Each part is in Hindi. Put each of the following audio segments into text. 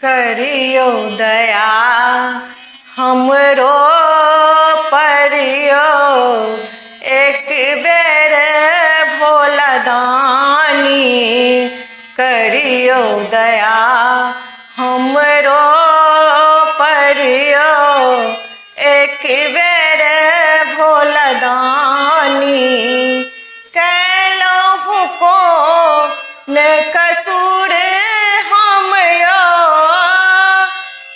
करियो दया हमरो परियो, एक बेर भोला दानी करियो दया हमरो परियो, एक बेर भोला दानी कैलहु को न कसूर हमयो,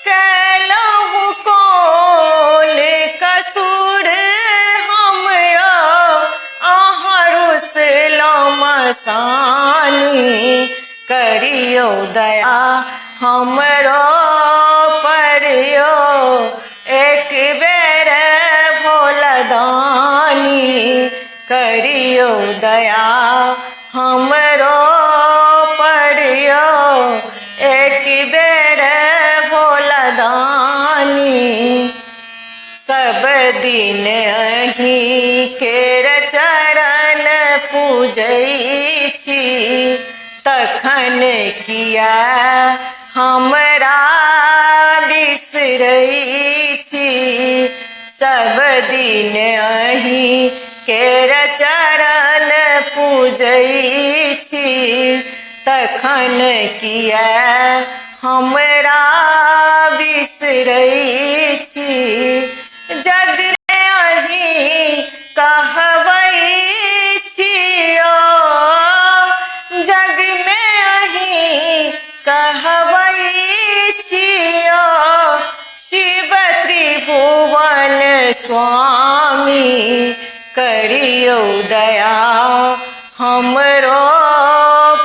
कैलहु को न कसूर हमयो, अहाँ रुसलो मसानी करियो दया हमरो परियो, एक बेर भोला दानी करियो दया हमरो परियो, एक बेर भोला दानी सब दिन अहीं केर चरण पूजै छी, तखन किया हमरा बिसरै छी, सब दिन अहीं केर चरण पूजै छी, तखन किया हमरा बिसरै छी, जग में अहीं कहबै छियो, जग में अहीं कहबै छियो, शिव त्रिभुवन स्वामी करियो दया हमरो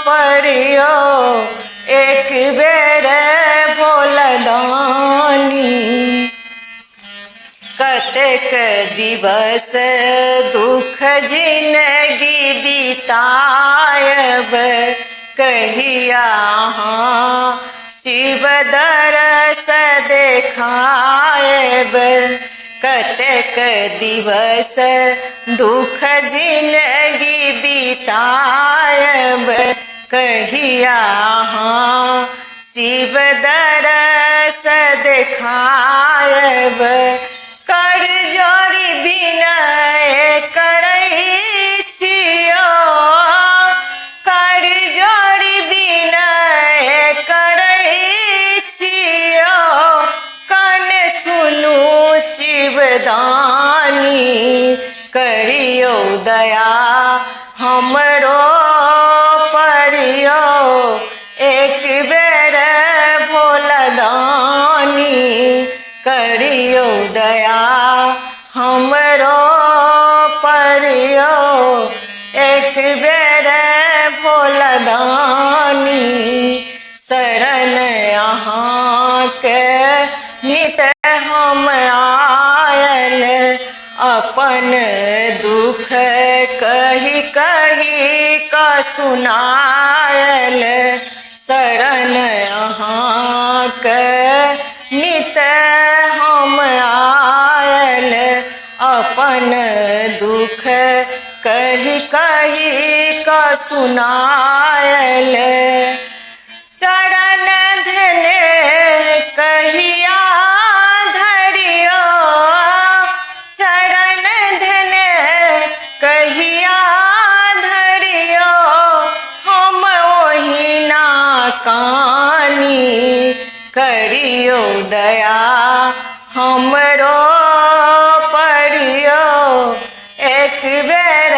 परियो, एक बेर भोला दानी कतेक दिवस दुख जिंदगी बितायब, कहिया अहाँ शिव दरस देखायब, कतेक दिवस दुख जिंदगी बितायब, कहिया अहाँ शिव दरस देखायब, कर जोड़ी विनय करै छियो, कर जोड़ी विनय करै छियो, कन सुनू शिवदानी करियो दया हमरो परियो, एक बेर भोला दानी करियो दया हमरो परियो, एक बेर भोला दानी शरण अहाँ के नित हम आयल, अपन दुख कही कही का सुनायल, शरण अहाँ के नित हम आयल, अपन दुख कही कही का सुनायल, चरण धने कहिया धरियो, चरण धने कहिया धरियो, हम ओहि ना कानी करियो दया हमरो परियो, एक बेर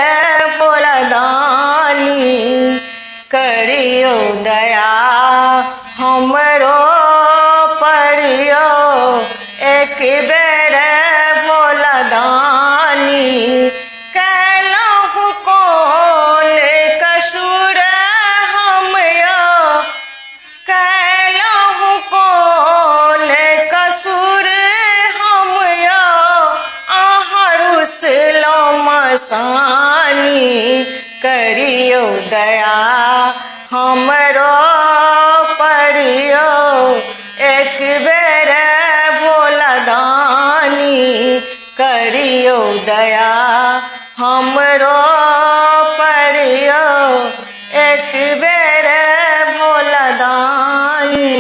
भोला दानी करियो दया हमरो परियो, एक बेर भोला दानी कैलहु कोन कसूर हमयो, कैलहु कोन कसूर हमयो, अहाँ रुसलो मसानी करियो दया हमरो परियो, एक बेर भोला दानी करियो दया हमरो परियो, एक बेर भोला दानी।